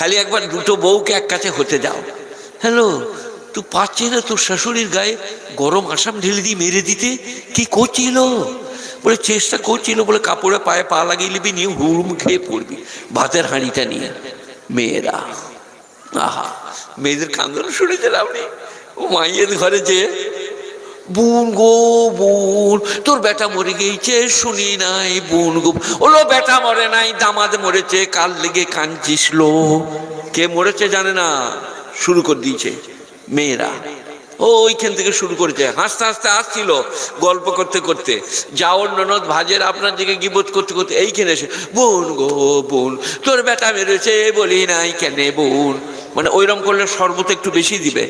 খালি একবার দুটো বউকে এক কাছে হতে দাও। হ্যালো, তুই পাচ্ছি না তোর শাশুড়ির গায়ে গরম আসাম ঢেলে দিয়ে মেরে দিতে? কি করছিল? বলে চেষ্টা করছিল, বলে কাপড়ে পায়ে পা লাগিয়ে নিবি, নিয়ে হুড়ুম খেয়ে পড়বি ভাতের হাঁড়িটা নিয়ে। মেয়েরা, আহা, মেয়েদের কান্দন শুনেছেন আপনি? ও মাইয়ের ঘরে যে, বোন গো বোন, তোর বেটা মরে গিয়েছে শুনি নাই, বোন গো। ওলো বেটা মরে নাই, দামাদ মরেছে, কাল লেগে কাঁদছিস লো। কে মরেছে জানে না, শুরু করে দিয়েছে মেয়েরা। ও ওইখান থেকে শুরু করেছে, হাসতে হাসতে আসছিল গল্প করতে করতে, যাওর ননদ ভাজের আপনার দিকে গিবত করতে করতে এইখানে এসে, বোন গো বোন, তোর বেটা মেরেছে বলি নাই কেন বোন। মানে ওইরকম করলে শরবত একটু বেশি দিবে।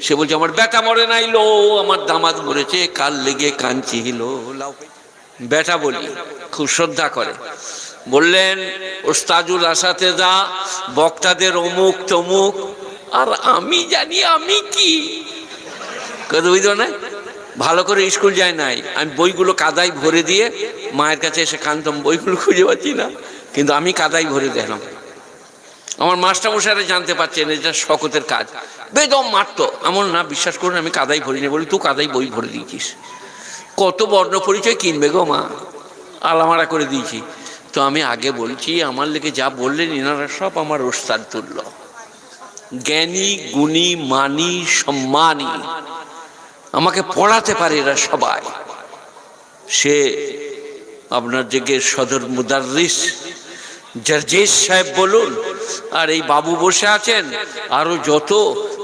সে বলছে আমার বেটা মরে নাই লো, আমার দামাদ মরেছে, কাল লেগে কাঁদছি লো। বেটা বলি খুব শ্রদ্ধা করে। বললেন ওস্তাজুল আসাতেজা, বক্তাদের অমুক তমুক, আর আমি জানি আমি কি কথা বুঝতো না। ভালো করে স্কুল যায় নাই, আমি বইগুলো কাদায় ভরে দিয়ে মায়ের কাছে এসে কাঁদতাম, বইগুলো খুঁজে পাচ্ছি না, কিন্তু আমি কাদায় ভরে দিলাম। আমার মাস্টারমশাইরা জানতে পারছেন এটা শকতের কাজ, বেদম মারতো। এমন না, বিশ্বাস করুন আমি কাদাই ভরিনি। বলি তুই কাদাই বই ভরে দিয়েছিস, কত বর্ণ পরিচয় কিনবে গো মা, আলামারা করে দিয়েছি। তো আমি আগে বলছি, আমার লেগে যা বললেন এনারা সব আমার ওস্তাদ তুল্য, জ্ঞানী গুণী মানি সম্মানী, আমাকে পড়াতে পারে এরা সবাই। সে আপনার জেগে সদর মুদাররিস জার্জিস সাহেব বলুন, আর এই বাবু বসে আছেন, আরো যত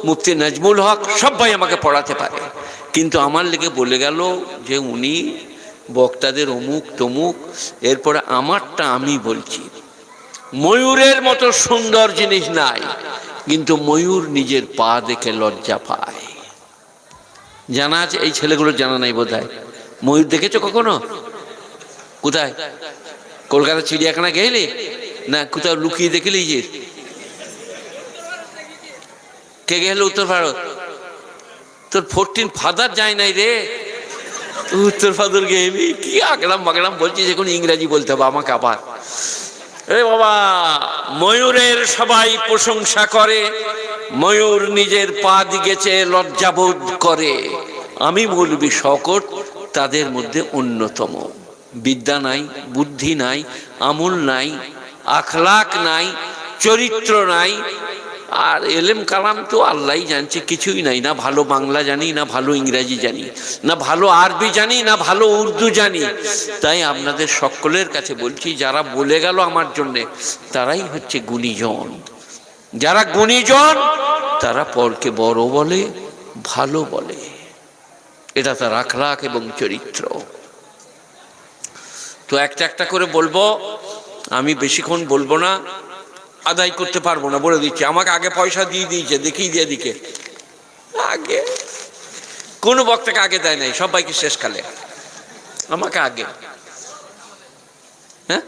মুফতি নাজমুল হক, সবাই আমাকে পড়াতে পারে। কিন্তু আমার লেগে বলে গেল যে উনি বক্তাদের অমুক তমুক। এরপরে আমারটা আমি বলছি, ময়ূরের মতো সুন্দর জিনিস নাই, কিন্তু ময়ূর নিজের পা দেখে লজ্জা পায়। জানা আছে? এই ছেলেগুলো জানা নাই বোধ হয়। ময়ূর দেখেছো কখনো? কোথায়? কলকাতা চিড়িয়াখানা গেলে না কোথাও লুকিয়ে দেখলি? যে কে গেল উত্তর ভারত? তোর 14 ফাদার যায় নাই রে, উত্তর ফাদার গেলি কি আগলাম বাগলাম বলছিস, এখন ইংরাজি বলতে হবে আমাকে আবার। এ বাবা, ময়ূরের সবাই প্রশংসা করে, ময়ূর নিজের পা দিগেছে লজ্জাবোধ করে। আমি মৌলবি শওকত তাদের মধ্যে অন্যতম। বিদ্যা নাই, বুদ্ধি নাই, আমল নাই, আখলাক নাই, চরিত্র নাই, আর এলেম কালাম তো আল্লাহ জানছে কিছুই নাই। না ভালো বাংলা জানি, না ভালো ইংরাজি জানি, না ভালো আরবি জানি, না ভালো উর্দু জানি। তাই আপনাদের সকলের কাছে বলছি, যারা বলে গেল আমার জন্যে, তারাই হচ্ছে গুণীজন। যারা গুণীজন তারা পরকে বড় বলে, ভালো বলে, এটা তার আখলাক এবং চরিত্র। তো একটা একটা করে বলবো, আমি বেশিক্ষণ বলবো না, আদায় করতে পারবো না বলে দিচ্ছি। আমাকে আগে পয়সা দিয়ে দিয়েছে, দেখিয়ে দিয়ে দিকে আগে কোনো বক্তাকে আগে দেয় নাই, সবাইকে শেষকালে, আমাকে আগে। হ্যাঁ,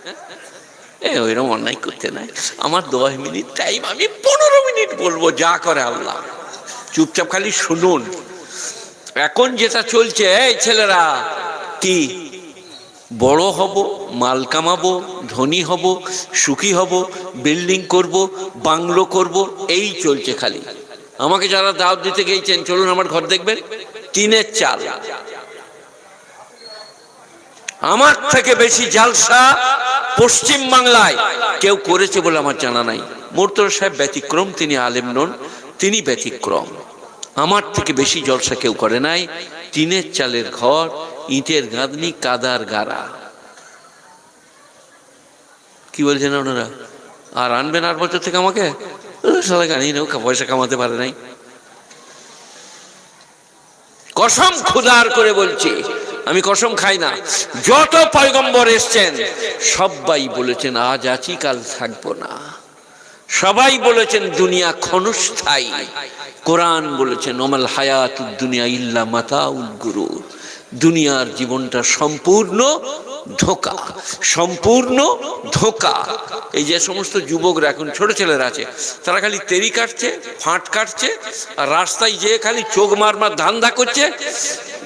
ওইরকম অন্যায় করতে নাই। আমার 10 মিনিট টাইম, আমি 15 মিনিট বলবো, যা করে আল্লাহ। চুপচাপ খালি শুনুন। এখন যেটা চলছে, এই ছেলেরা কি বড় হব, মাল কামাবো, ধনী হব, সুখী হব, বিল্ডিং করব, বাংলো করব, এই চলছে খালি। আমাকে যারা দাওয়াত দিতে গিয়েছেন, চলুন আমার ঘর দেখবেন, টিনের চাল। আমার থেকে বেশি জালসা পশ্চিম বাংলায় কেউ করেছে বলে আমার জানা নাই। মোর্তজা সাহেব ব্যতিক্রম, তিনি আলেম নন, তিনি ব্যতিক্রম। আমার থেকে বেশি জলসা কেউ করে নাই। টিনের চালের ঘর, ইটের গাঁদনি, কাদার গাড়া। কি বলছেন ওনারা? আর আনবেন 8 বছর থেকে আমাকে? সারা গাড়ি নেও, পয়সা কামাতে পারে নাই। কসম খুদার করে বলছি, আমি কসম খাই না। যত পয়গম্বর এসছেন সবাই বলেছেন আজ আছি কাল থাকবো না। সবাই বলেছেন দুনিয়া ক্ষণস্থায়ী। কোরআন বলেছেন ওমাল হায়াতুদ দুনিয়া ইল্লা মাতাউল গুরুর, দুনিয়ার জীবনটা সম্পূর্ণ ধোঁকা, সম্পূর্ণ ধোঁকা। এই যে সমস্ত যুবকরা এখন ছোট ছেলেরা আছে, তারা খালি তেরি কাটছে, ফাঁট কাটছে, আর রাস্তায় যেয়ে খালি চোখ মারমার ধান্দা করছে।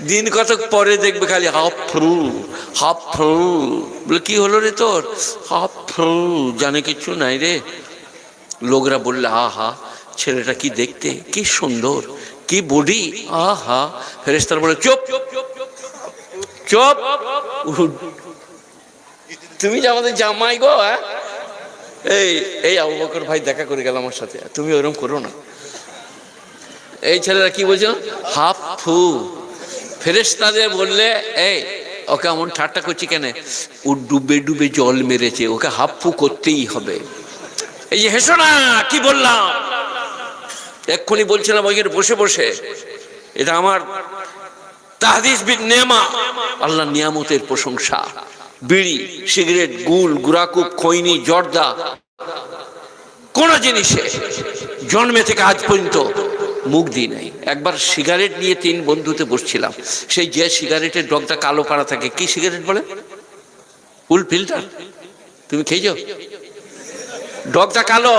দিন কতক পরে দেখবে খালি হাফ ফ্রু হাফ ফ্রু। বলে কি হলো রে তোর? হাফ ফ্রু। জানে কিচ্ছু নাই রে। লোকরা বললে আহা ছেলেটা কি দেখতে, কি সুন্দর, কি বডি, আহা। ফেরেশতারা বলে চুপ চুপ, তুমি যে আমাদের জামাই গো, এই এই আবু বকর ভাই দেখা করে গেল আমার সাথে, তুমি ওরকম করো না। এই ছেলেরা কি বলছো, হাফু। ফেরেশতাদের বললে এই ওকে এমন ঠাট্টা করছি কেন, ও ডুবে ডুবে জল মেরেছে, ওকে হাফু করতেই হবে। এই যে হেসো না, কি বললাম এক্ষুনি বলছিলাম ওইখানে বসে বসে, এটা আমার তাহদিস বিন নেমা, আল্লাহর নিয়ামতের প্রশংসা। বিড়ি, সিগারেট, গুল, গুড়াকুপ, খৈনি, জর্দা, কোন জিনিসে জন্মে থেকে আজ পর্যন্ত মুখ দিই নাই। একবার সিগারেট নিয়ে 3 বন্ধুতে বসছিলাম, সেই যে সিগারেটের ডগটা কালো পাড়া থাকে, কি সিগারেট বলে, ফুল ফিল্টার, তুমি খেয়েছো? ডগটা কালো,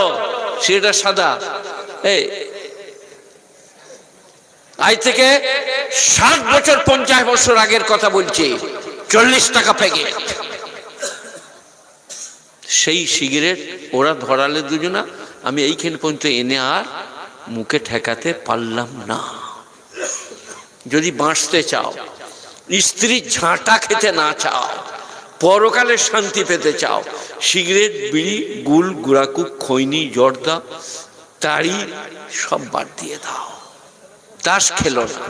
সিগারেটটা সাদা। এই আজ থেকে 60 বছর 50 বছর আগের কথা বলছি, 40 টাকা প্যাকেট সেই সিগারেট ওরা ধরালে দুজনা, আমি এইখানে পর্যন্ত এনে আর মুখে ঠেকাতে পারলাম না। যদি বাঁচতে চাও, স্ত্রীর ঝাঁটা খেতে না চাও, পরকালে শান্তি পেতে চাও, সিগারেট, বিড়ি, গুল, গুড়াকুপ, খৈনি, জর্দা, তাড়ি সব বাদ দিয়ে দাও। তাস খেলো না,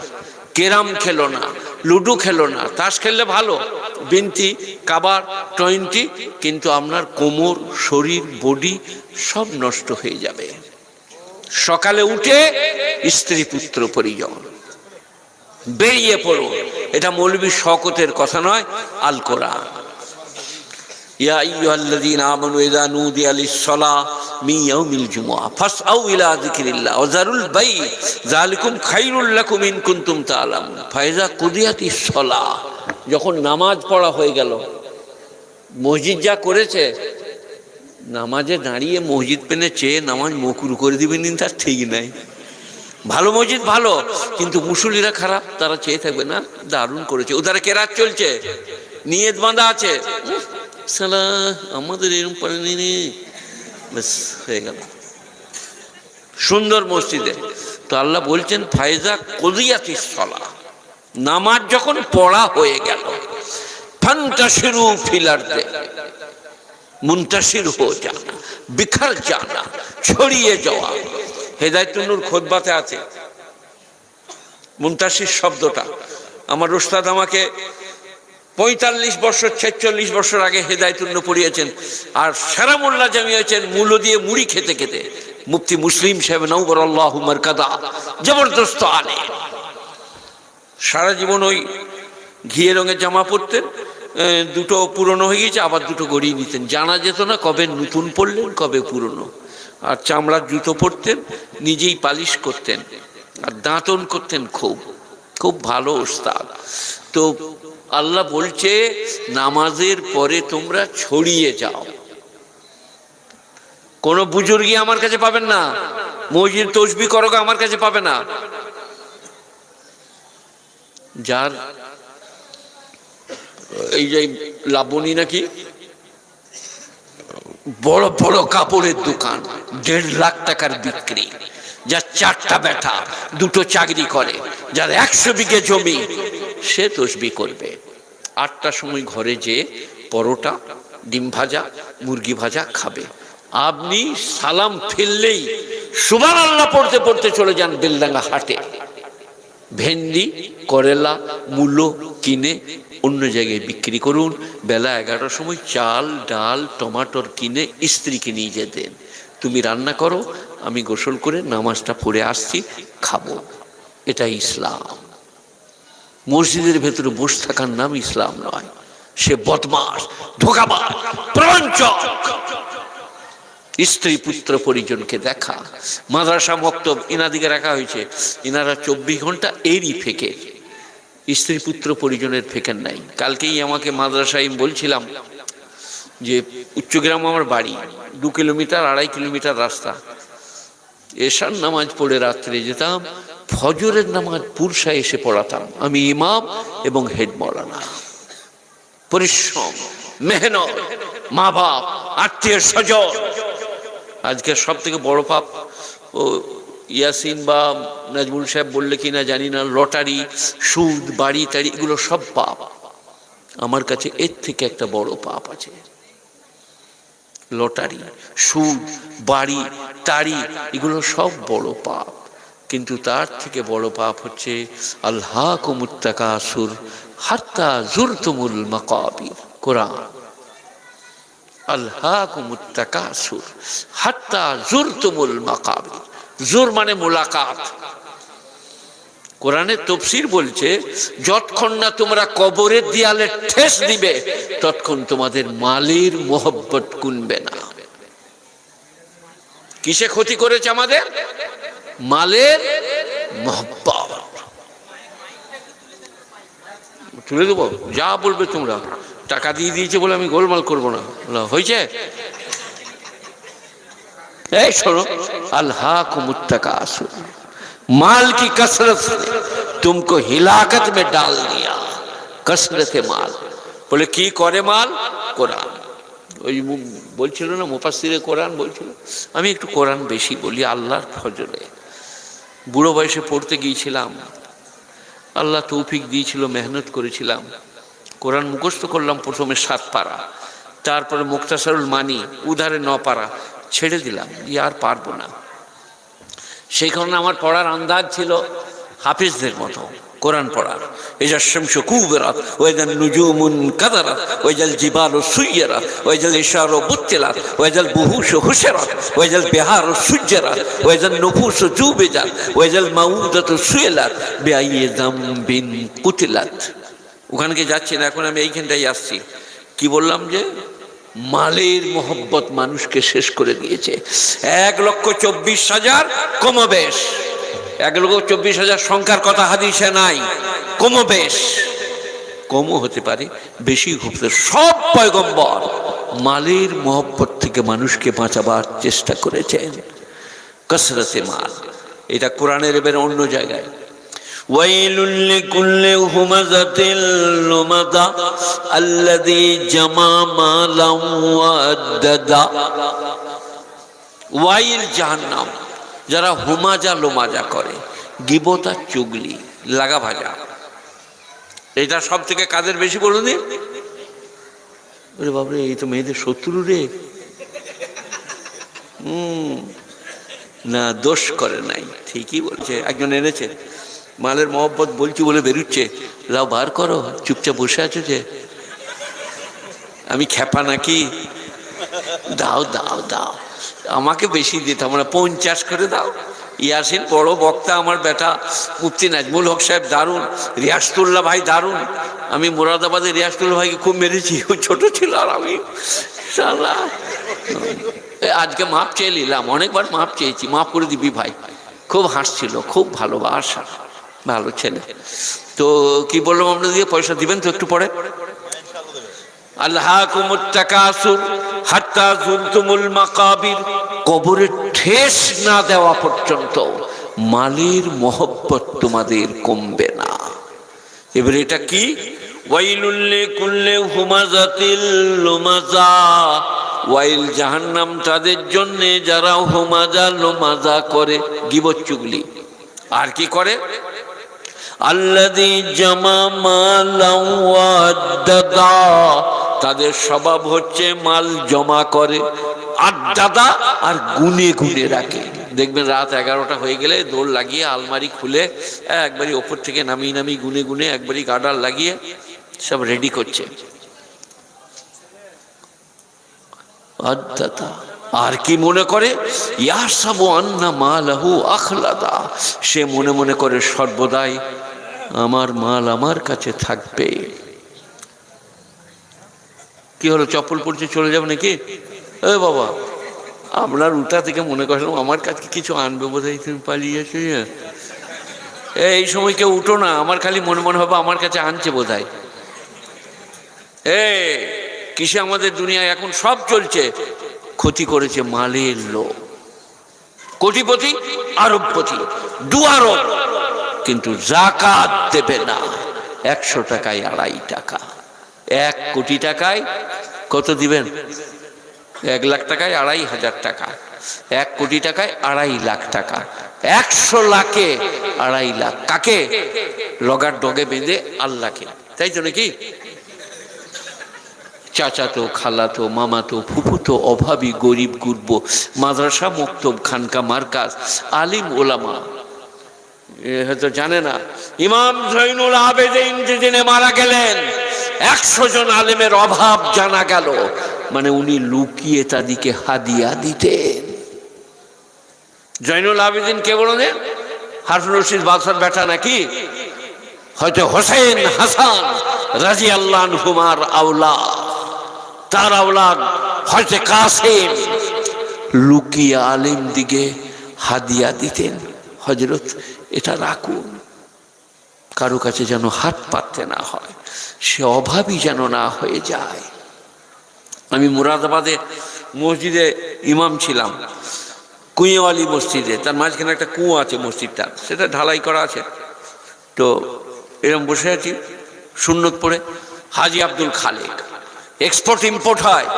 ক্যারাম খেলো না, লুডো খেলো না। তাস খেললে ভালো, বিনতি, কাবার, 20, কিন্তু আপনার কোমর, শরীর, বডি সব নষ্ট হয়ে যাবে। সকালে উঠে স্ত্রী পুত্র পরিজন বেরিয়ে পড়ো। এটা মৌলবী শওকতের কথা নয়, আল কোরআন। ইয়া আইয়ুহাল্লাযীনা আমানু ইযা নুদিয়া লিস-সালাহ মিন ইয়াউমিল জুমআহ ফাসআউ ইলা যিকরিল্লাহ ওয়া যারুল বাই' যালিকুম খায়রুল লাকুম ইন কুনতুম তা'লামুন ফাইযা কুদিয়াতিস-সালাহ। যখন নামাজ পড়া হয়ে গেল, মসজিদ যা করেছে, নামাজে দাঁড়িয়ে মসজিদ পেনে চেয়ে নামাজ মকরু করে দিবেন, তার ঠিক নাই। ভালো মসজিদ ভালো, কিন্তু মুসল্লিরা খারাপ, তারা চেয়ে থাকবে না দারুণ করেছে, ওদের কেরাত চলছে, নিয়ত বাঁধা আছে, সালা আমাদের এরকম পারেনি, ব্যাস হয়ে গেল। সুন্দর মসজিদে তো আল্লাহ বলছেন ফায়জা কুদিয়াতিস সালাহ, নামাজ যখন পড়া হয়ে গেল, ফান্তাশিরু ফিল আরদি, মুনতাশির হো জানা, বিখর জানা, ছড়িয়ে যাওয়া। হেদায়েতুন নূর খুতবাতে আছে মুনতাশির শব্দটা। আমার উস্তাদ আমাকে 45 বছর 46 বছর আগে হেদায়েতুন নূর পড়িয়েছেন, আর সেরা মোল্লা জামিয়েছেন মূলো দিয়ে মুড়ি খেতে খেতে। মুফতি মুসলিম সাহেব নওবরাল্লাহু মারকাদা, জবরদস্ত আলেম, সারা জীবন ওই ঘিয়ে রঙের জামা পরতেন, দুটো পুরনো হয়ে গেছে, আবার দুটো গড়িয়ে নিতেন, জানা যেত না কবে নতুন পরলেন কবে পুরনো। আর চামড়ার জুতো পরতেন, নিজেই পালিশ করতেন, আর দাঁতন করতেন, খুব খুব ভালো ওস্তাদ। তো আল্লাহ বলছে নামাজের পরে তোমরা ছড়িয়ে যাও। কোনো বুজুর্গি আমার কাছে পাবেন না, মসজিদ তসবিহ করো আমার কাছে পাবে না। যার এই যে লাবণী নাকি বড় বড় কাপড়ের দোকান, 1.5 লাখ টাকার বিক্রি, যার 4টা বেটা, 2টো চাকরি করে, যার 100 বিঘে জমি, সে তসবিহ করবে। 8টার সময় ঘরে যে পরোটা, ডিম ভাজা, মুরগি ভাজা খাবে। আপনি সালাম ফেললেই সুবহানাল্লাহ পড়তে পড়তে চলে যান বেলডাঙ্গা হাটে, ভেন্ডি, করেলা, মূলো কিনে অন্য জায়গায় বিক্রি করুন। বেলা 11টার সময় চাল, ডাল, টমাটোর কিনে স্ত্রীকে নিয়ে যেতেন, তুমি রান্না করো, আমি গোসল করে নামাজটা পড়ে আসছি, খাবো। এটাই ইসলাম। মসজিদের ভেতরে বসে থাকার নাম ইসলাম নয়, সে বদমাশ, ধোঁকাবাজ, প্রবঞ্চক। স্ত্রী পুত্র পরিজনকে দেখা, মাদ্রাসা মক্তব ইনাদিকে রাখা হয়েছে, ইনারা 24 ঘন্টা এরই ফেকে, স্ত্রী পুত্র পরিজনের ফেকেন নাই। কালকেই আমাকে মাদ্রাসায় বলছিলাম যে উচ্চগ্রাম আমার বাড়ি, 2 কিলোমিটার 2.5 কিলোমিটার রাস্তা। এশার নামাজ পড়ে রাত্রে যেতাম, ফজরের নামাজ পুরসায় এসে পড়াতাম, আমি ইমাম এবং হেড মৌলানা। পরিশ্রম, মেহনত, মা বাপ, আত্মীয় স্বজন, আজকে সব থেকে বড় পাপ, ও ইয়াসিন বা নাজমুল সাহেব বললে কি না জানি না, লটারি, সুদ, বাড়ি টাড়ি, এগুলো সব পাপ। আমার কাছে এর থেকে একটা বড় পাপ আছে। লটারি, সুদ, বাড়ি টাড়ি, এগুলো সব বড় পাপ, কিন্তু তার থেকে বড় পাপ হচ্ছে আল্লাহকুমুত তাকাসুর হাত্তা যুরতুমুল মাকাবির। কোরআন, আল্লাহকুমুত তাকাসুর হাত্তা যুরতুমুল মাকাবির। জুর মানে মুলাকাত। কোরআনের তাফসীর বলছে, যতক্ষণ না তোমরা কবরের দেয়ালে ঠেস দিবে ততক্ষণ তোমাদের মালের মোহব্বত কমবে না। কিসে ক্ষতি করেছে আমাদের? মালের মোহব্বত। তুলে দেবো, যা বলবে তোমরা। টাকা দিয়ে দিয়েছে বলে আমি গোলমাল করবো না, হয়েছে? এই শোনো, আল্লাহকুমুত তাকাসুর, माल की कसरत ने तुमको हिलाकत में डाल दिया। कसरत माल बोले की करे माल? কোরআন। ওই বলছিল না মুফাসসিরে কোরআন বলছিল, আমি একটু কোরআন বেশি বলি আল্লাহর ফজলে। বুড়ো বয়সে পড়তে গিয়েছিলাম, আল্লাহ তৌফিক দিয়েছিল, মেহনত করেছিলাম, কোরআন মুখস্থ করলাম। প্রথমে 7 পারা, তারপরে মুক্তাসারুল মানি উধারে 9 পারা, ছেড়ে দিলাম, আর পারবো না। সেই কারণে আমার পড়ার আন্দাজ ছিল হাফিজদের মতো কোরআন পড়ার। ইজা শামসু কুবিরাত ওয়া ইজা নুজুমুন কাদারাত ওয়া ইজাল জিবালু সুয়্যিরাত ওয়া ইজাল ইশারু বুত্তিলাত ওয়া ইজাল বুহুশু হুশিরাত ওয়া ইজাল বিহারু সুজ্জিরাত ওয়া ইজাল নুফুসু জুবিজাত ওয়া ইজাল মাউদাতু সুইলাত বিআইয়ি যামবিন কুতিলাত। ওখানে যাচ্ছি না, এখন আমি এইখানটাই আসছি। কি বললাম? যে মালের মোহব্বত মানুষকে শেষ করে দিয়েছে। 1,24,000 কমবেশ, 1,24,000 সংখ্যার কথা হাদিসে নাই। কমবেশ, কমও হতে পারে, বেশি হতে, সব পয়গম্বর মালের মোহব্বত থেকে মানুষকে বাঁচাবার চেষ্টা করেছেন। কসরতে মাল, এটা কোরআনের এবার অন্য জায়গায়। ওয়াইলুল লিকুল্লি হুমাযাতিল লুমাযা আল্লাযী জামা মালান ওয়া আদ্দাদা। ওয়াইল জাহান্নাম, যারা হুমাজা লোমাজা করে, গীবত আর চুগলি, লাগা ভাজা। এটা সব থেকে কাদের বেশি বলুন? ওরে বাবরে, এই তো মেয়েদের শত্রু রে। না, দোষ করে নাই, ঠিকই বলছে। একজন এনেছে, মালের মহব্বত বলছি বলে বেরুচ্ছে, লাও বার করো, চুপচাপ বসে আছো যে, আমি খেপা নাকি? দাও দাও দাও, আমাকে বেশি দিতে আমরা 50 করে দাও। ইয়াসিন বড় বক্তা, আমার বেটা মুফতি নাজমুল হক সাহেব দারুণ, রিয়াসতুল্লাহ ভাই দারুণ। আমি মুরাদাবাদের রিয়াসতুল্লাহ ভাইকে খুব মেরেছি, ও ছোট ছিল আর আমি শালা। আজকে মাপ চেয়ে নিলাম, অনেকবার মাপ চেয়েছি, মাফ করে দিবি ভাই। খুব হাসছিল, খুব ভালোবাসা, ভালো ছেলে। তো কি বললাম আমরা, দিয়ে পয়সা দিবেন তো একটু পরে? আল্লাহকুমুত তাকাসুর হাত্তা যুরতুমুল মাকাবির, কবরে ঠেস না দেওয়া পর্যন্ত মালের মোহব্বত তোমাদের কমবে না। এবার এটা কি? ওয়াইলুল লিকুল্লি হুমাযাতিল লুমাযা, ওয়াইল জাহান্নাম তাদের জন্য যারা হুমাজা লুমাজা করে, গীবত চুগলি। আর কি করে? আল্লাযী জামা মালান ওয়া আদ্দাদা, তাদের স্বভাব হচ্ছে মাল জমা করে, আদ্দাদা আর গুনে গুনে রাখে। দেখবেন রাত 11টা হয়ে গেলে দৌড় লাগিয়ে আলমারি খুলে একবারই ওপর থেকে নামিয়ে নামিয়ে গুনে গুনে একবারই গার্ডার লাগিয়ে সব রেডি করছে। আদ্দাদা। আর কি মনে করে? ইয়াহসাবু আন্না মালাহু আখলাদা, সে মনে মনে করে সর্বদাই আমার মাল আমার কাছে থাকবে। কি হলো, চপ্পল পড়ছে চলে যাবে নাকি? এ বাবা, আপনার উঠা থেকে মনে করলাম আমার কাছে কিছু আনবে বোধহয়, তুমি পালিয়েছো। এই সময় কেউ উঠো না, আমার খালি মনে মনে হবে আমার কাছে আনছে বোধহয়। কিসে আমাদের দুনিয়ায় এখন সব চলছে? ক্ষতি করেছে মালের লোভ। কোটিপতি, আরবপতি, দুয়ারব, কিন্তু যাকাত দেবে না। 100 টাকায় 2.5 টাকা, 1 কোটি টাকায় কত দিবেন? 1 লাখ টাকায় 2.5 হাজার টাকা। 1 কোটি টাকায় 2.5 লাখ টাকা, 100 লাখে 2.5 লাখ। কাকে? রগার ডগে বেঁধে আল্লাহকে, তাই তো নাকি? চাচাতো, খালাতো, মামাতো, ফুফুতো, অভাবী, গরিব, গুরব, মাদ্রাসা, মক্তব, খানকা, মার্কাজ, আলিম, ওলামা হয়তো জানে না। ইমাম জৈনুল আবেদিন যেদিনে মারা গেলেন 100 জন আলেমের অভাব জানা গেল, মানে উনি লুকিয়ে তাদেরকে হাদিয়া দিতেন। জৈনুল আবেদিন কে বলেন? হারুন রশিদ বাদশার বেটা নাকি? হয়তো হোসেন হাসান রাদিয়াল্লাহু আনহুমার আওলাদ, তার আওলাদ হয়তো কাসেম, লুকিয়ে আলেম দিকে হাদিয়া দিতেন। হযরত এটা রাখুন, কারো কাছে যেন হাত পাততে না হয়, সে অভাবী যেন না হয়ে যায়। আমি মুরাদাবাদে মসজিদে ইমাম ছিলাম, কুঁয়েওয়ালি মসজিদে, তার মাঝখানে একটা কুয়ো আছে মসজিদটা, সেটা ঢালাই করা আছে। তো এরকম বসে আছি সুন্নত পড়ে, হাজি আব্দুল খালেক এক্সপোর্ট ইম্পোর্ট হয়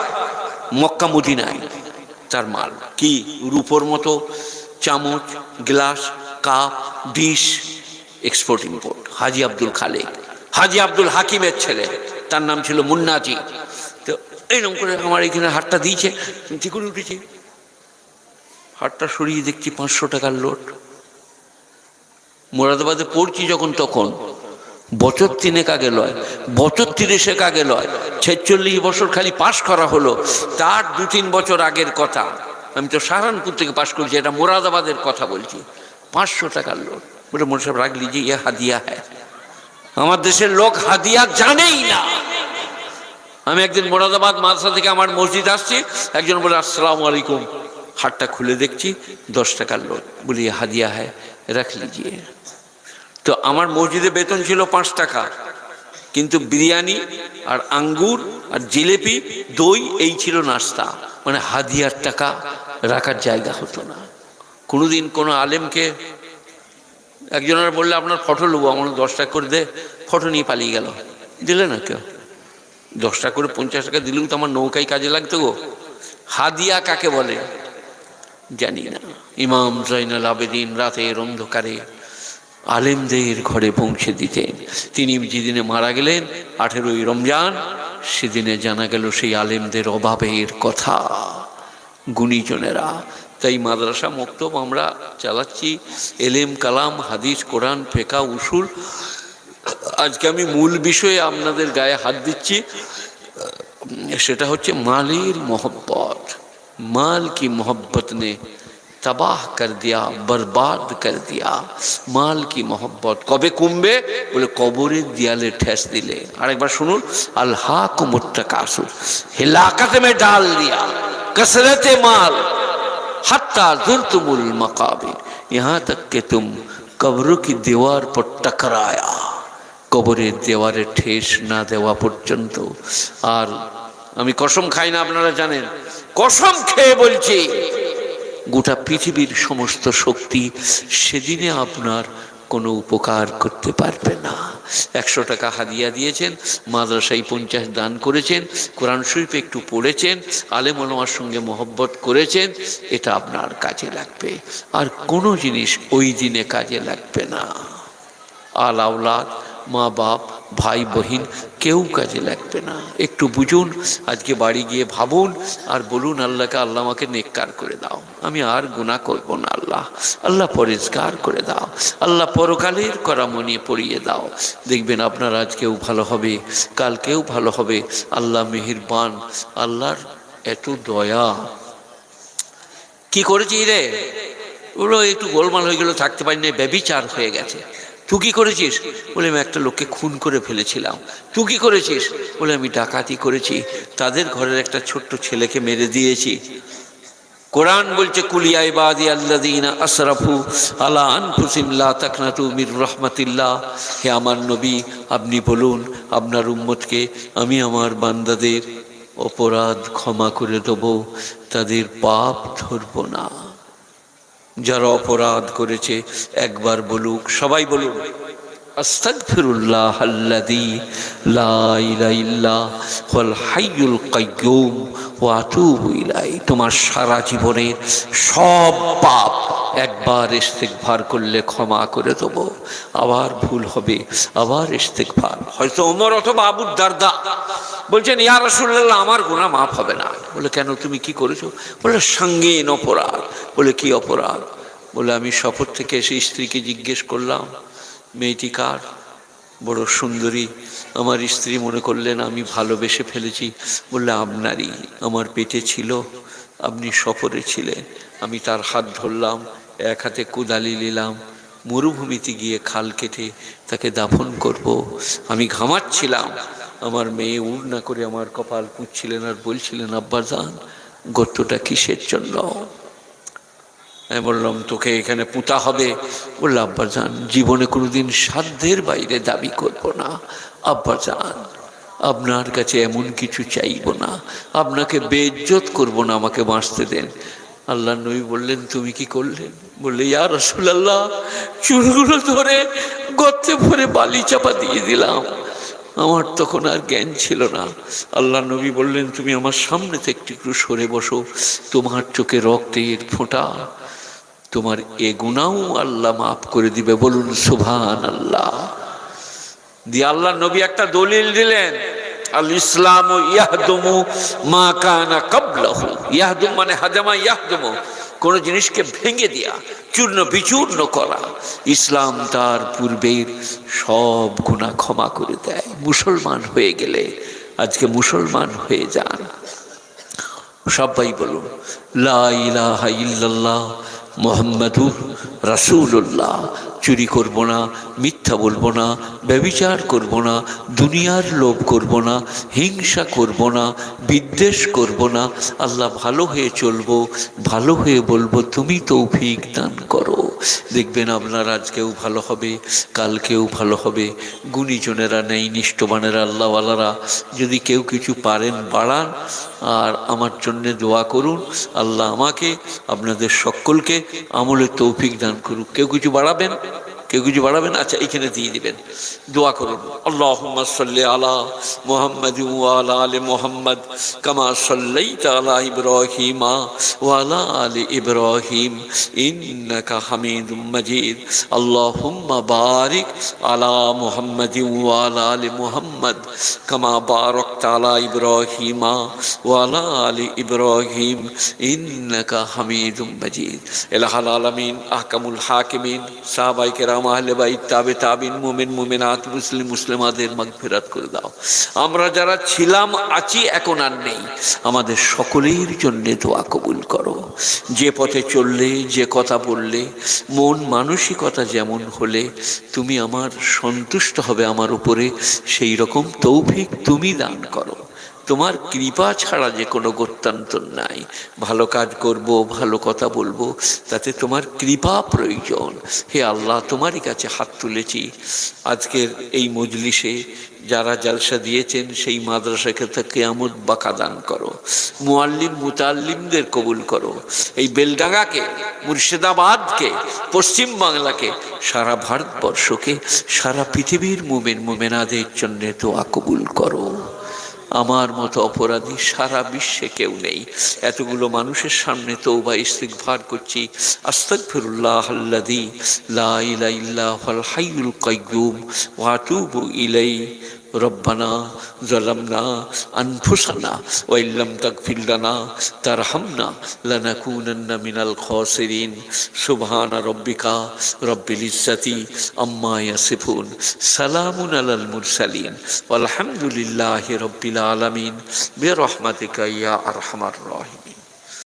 মক্কা মদিনায়, তার মাল কি রূপোর মতো চামচ, glass, cup, dish, export import. Haji Abdul Khalek, Haji Abdul হাকিমের ছেলে, তার নাম ছিল মুন্নাজি। তো এইরকম করে আমার এখানে হাতটা দিয়েছে, ঠিক করে উঠেছি, হাতটা সরিয়ে দেখছি 500 টাকার লোট। মুরাদাবাদে পড়ছি যখন, তখন বছর 3 আগে লয়, বছর 30 আগে লয়, 46 বছর খালি পাশ করা হলো, তার 2-3 বছর আগের কথা। আমি তো সাহারানপুর থেকে পাশ করছি, এটা মুরাদাবাদের কথা বলছি। 500 টাকার লোট। বলে মোর সাহেব রাখ লিজিয়ে, ইয়ে হাদিয়া হ্যাঁ। আমার দেশের লোক হাদিয়া জানেই না। আমি একদিন মুরাদাবাদ মাদ্রাসা থেকে আমার মসজিদ আসছি, একজন বলে আসসালামু আলাইকুম, হাতটা খুলে দেখছি 10 টাকার লোট। বলি হাদিয়া হ্যাঁ, রাখ লিজিয়ে। তো আমার মসজিদে বেতন ছিল 5 টাকা, কিন্তু বিরিয়ানি আর আঙ্গুর আর জিলেপি, দই, এই ছিল নাস্তা। মানে হাদিয়ার টাকা রাখার জায়গা হতো না। কোনোদিন কোনো আলেমকে একজনের বললে আপনার ফটো নেবো, আমার 10 টাকা করে দে, ফটো নিয়ে পালিয়ে গেল, দিলে না কেউ। 10 টাকা করে 50 টাকা দিলেও তো আমার নৌকায় কাজে লাগতো গো। হাদিয়া কাকে বলে জানি না। ইমাম জৈনুল আবেদিন রাতের অন্ধকারে আলেমদের ঘরে পৌঁছে দিতেন। তিনি যেদিনে মারা গেলেন 18ই রমজান, সেদিনে জানা গেল সেই আলেমদের অভাবের কথা গুণীজনেরা। তাই মাদ্রাসা মক্তব আমরা চালাচ্ছি, এলেম, কালাম, হাদিস, কোরআন, ফিকহ, উসুল। আজকে আমি মূল বিষয়ে আপনাদের গায়ে হাত দিচ্ছি, সেটা হচ্ছে মালের মোহব্বত। মাল কি মোহব্বত নে तबाह कर दिया, बर्बाद कर दिया। माल की मोहब्बत कबे कमबे? बोले कबरेर दियाले ठेस दिले। आरेकबार शुनुन, अल्हाकुमुत तकासुर, हिलाकत में डाल दिया कसरते माल हत्ता जुर्तुमुल मकाबिर, यहाँ तक कि तुम कब्रों की दीवार पर टकराया। कबरेर देवारे ठेस ना देवा पर्यन्त। और आमी कसम खाई ना, आपनारा जानेन, कसम खेये बोलছি, গোটা পৃথিবীর সমস্ত শক্তি সেদিনে আপনার কোনো উপকার করতে পারবে না। 100 টাকা হাদিয়া দিয়েছেন, মাদ্রাসায় 50 দান করেছেন, কোরআন শরীফ একটু পড়েছেন, আলেম ওলামার সঙ্গে মহব্বত করেছেন, এটা আপনার কাজে লাগবে। আর কোনো জিনিস ওই দিনে কাজে লাগবে না। আল আওলাদ, মা বাপ, ভাই বহিন, কেউ কাজে লাগবে না। একটু বুঝুন, আজকে বাড়ি গিয়ে ভাবুন আর বলুন আল্লাহকে, আল্লাহ আমাকে নেককার করে দাও, আমি আর গুনাহ করব না। আল্লাহ, আল্লাহ পরিষ্কার করে দাও, আল্লাহ পরকালের করা মনে পড়িয়ে দাও। দেখবেন আপনার আজকেও ভালো হবে, কালকেও ভালো হবে। আল্লাহ মেহেরবান, আল্লাহর এত দয়া। কি করেছি রে? ওগুলো একটু গোলমাল হয়ে গেল, থাকতে পারি না, ব্যভিচার হয়ে গেছে। তুই কি করেছিস? বলে আমি একটা লোককে খুন করে ফেলেছিলাম। তুই কি করেছিস? বলে আমি ডাকাতি করেছি, তাদের ঘরের একটা ছোট্ট ছেলেকে মেরে দিয়েছি। কোরআন বলছে, কুলিয়া ইবাদি আল্লাযীনা আসরাফু আলা আনফুসিহিম লা তাকনাতু মির রাহমাতিল্লাহ। হে আমার নবী, আপনি বলুন আপনার উম্মতকে, আমি আমার বান্দাদের অপরাধ ক্ষমা করে দেব, তাদের পাপ ধরব না। যারা অপরাধ করেছে একবার বলুক, সবাই বলুন, আস্তাগফিরুল্লাহ আল্লাযী লা ইলাহা ইল্লা হুয়াল হাইয়ুল কাইয়্যুম ওয়া আতুবু ইলাই। তোমার সারা জীবনের সব পাপ একবার ইস্তেগফার করলে ক্ষমা করে দেবো, আবার ভুল হবে, আবার ইস্তেগফার। হয়তো ওমর অথবা আবু দারদা বলছেন, ইয়া রাসূলুল্লাহ আমার গুনাহ মাফ হবে না। বলে কেন, তুমি কি করেছো? বলে সঙ্গীন অপরাধ। বলে কি অপরাধ? বলে আমি সফর থেকে এসে স্ত্রীকে জিজ্ঞেস করলাম, মেয়েটি কার? বড় সুন্দরী। আমার স্ত্রী মনে করলেন আমি ভালোবেসে ফেলেছি। বললে আপনারই, আমার পেটে ছিল, আপনি সফরে ছিলেন, আমি তার হাত ধরলাম, এক হাতে কোদালি নিলাম, মরুভূমিতে গিয়ে খাল কেটে তাকে দাফন করব। আমি ঘামাচ্ছিলাম, আমার মেয়ে উড়না করে আমার কপাল পুঁছছিলেন আর বলছিলেন, আব্বাজান গর্তটা কিসের জন্য? আমি বললাম, তোকে এখানে পুঁতা হবে। বলল, আব্বাজান জীবনে কোনোদিন সাধ্যের বাইরে দাবি করব না, আব্বাজান আপনার কাছে এমন কিছু চাইব না, আপনাকে বেইজ্জত করব না, আমাকে বাঁচতে দেন। আল্লাহ নবী বললেন, তুমি কি করলেন? বললে, ইয়া রাসূলুল্লাহ চুলগুলো ধরে গর্তে ভরে বালি চাপা দিয়ে দিলাম, আমার তখন আর জ্ঞান ছিল না। আল্লাহ নবী বললেন, তুমি আমার সামনে থেকে একটু সরে বসো, তোমার চোখে রক্তের ফোঁটা, তোমার এ গুনাহ আল্লাহ মাফ করে দিবে। বলুন সুবহানাল্লাহ। দিয়ে আল্লাহ নবী একটা দলিল দিলেন, আল ইসলাম ইয়াহদুমু মা কানা ক্বাবলাহু। ইয়াহদুম মানে হাদামা ইয়াহদুমু, কোন জিনিসকে ভেঙে দেয়া, চূর্ণ বিচূর্ণ করা। ইসলাম তার পূর্বের সব গুনাহ ক্ষমা করে দেয়। মুসলমান হয়ে গেলে, আজকে মুসলমান হয়ে যান, সবাই বলুন লা ইলাহা ইল্লাল্লাহ মুহাম্মাদুর রাসূলুল্লাহ। চুরি করব না, মিথ্যা বলবো না, ব্যভিচার করব না, দুনিয়ার লোভ করব না, হিংসা করব না, বিদ্বেষ করব না। আল্লাহ ভালো হয়ে চলবো, ভালো হয়ে বলবো, তুমি তৌফিক দান করো। দেখবেন আপনার আজকেও ভালো হবে, কালকেও ভালো হবে। গুণীজনেরা নেই, নিষ্ঠবানেরা, আল্লাহওয়ালারা যদি কেউ কিছু পারেন বাড়ান, আর আমার জন্যে দোয়া করুন। আল্লাহ আমাকে আপনাদের সকলকে আমলের তৌফিক দান করুক। কেউ কিছু বাড়াবেন? কেউ কিছু বাড়াবেন? আচ্ছা, এখানে দিয়ে দিবেন, দোয়া করুন। আল্লাহুম্মা সাল্লি আলা মুহাম্মাদিন ওয়া আলা আলি মুহাম্মাদ কামা সাল্লাইতা আলা ইব্রাহিম ওয়া আলা আলি ইব্রাহিম ইন্নাকা হামিদুম মাজিদ। আল্লাহুম্মা বারিক আলা মুহাম্মাদিন ওয়া আলা আলি মুহাম্মাদ কামা বারাকতা আলা ইব্রাহিম ওয়া আলা আলি ইব্রাহিম ইন্নাকা হামিদুম মাজিদ। ইলাহুল আলামিন, আহকামুল হাকিমিন, সাহাবায়ে কেরাম, আহলে বাইত, তাবে তাবিন, মুমিন মুমিনাত, মুসলিম মুসলিমাদের মাগফিরাত করে দাও। আমরা যারা ছিলাম, আছি, এখন আর নেই, আমাদের সকলের জন্য দোয়া কবুল করো। যে পথে চললে, যে কথা বললে, মন মানসিকতা যেমন হলে তুমি আমার সন্তুষ্ট হবে আমার উপরে, সেই রকম তৌফিক তুমি দান করো। তোমার কৃপা ছাড়া যে কোনো গত্যান্তর নাই। ভালো কাজ করব, ভালো কথা বলবো, তাতে তোমার কৃপা প্রয়োজন। হে আল্লাহ, তোমারই কাছে হাত তুলেছি। আজকের এই মজলিসে যারা জালসা দিয়েছেন, সেই মাদ্রাসাকে কিয়ামত বাঁকা দান করো। মুআল্লিম মুতাল্লিমদের কবুল করো। এই বেলডাঙ্গাকে, মুর্শিদাবাদকে, পশ্চিম বাংলাকে, সারা ভারতবর্ষকে, সারা পৃথিবীর মুমিন মুমিনাদের জন্য দোয়া কবুল করো। আমার মতো অপরাধী সারা বিশ্বে কেউ নেই। এতগুলো মানুষের সামনে তওবা ইস্তিগফার করছি। আস্তাগফিরুল্লাহাল্লাযী লা ইলাহা ইল্লা হুয়াল হাইয়ুল কাইয়্যুম ওয়া আতুবু ইলাইহি। রব্বানা যালামনা আনফুসানা ওয়া ইল্লাম তাগফির লানা তারহামনা লানাকুনান্না মিনাল খাসিরিন। সুবহানা রাব্বিকা রাব্বিল ইজ্জাতি আম্মা ইয়াসিফুন, সালামুন আলাল মুরসালিন, ওয়ালহামদুলিল্লাহি রাব্বিল আলামিন, বিরহমাতিকা ইয়া আরহামার রাহিমিন।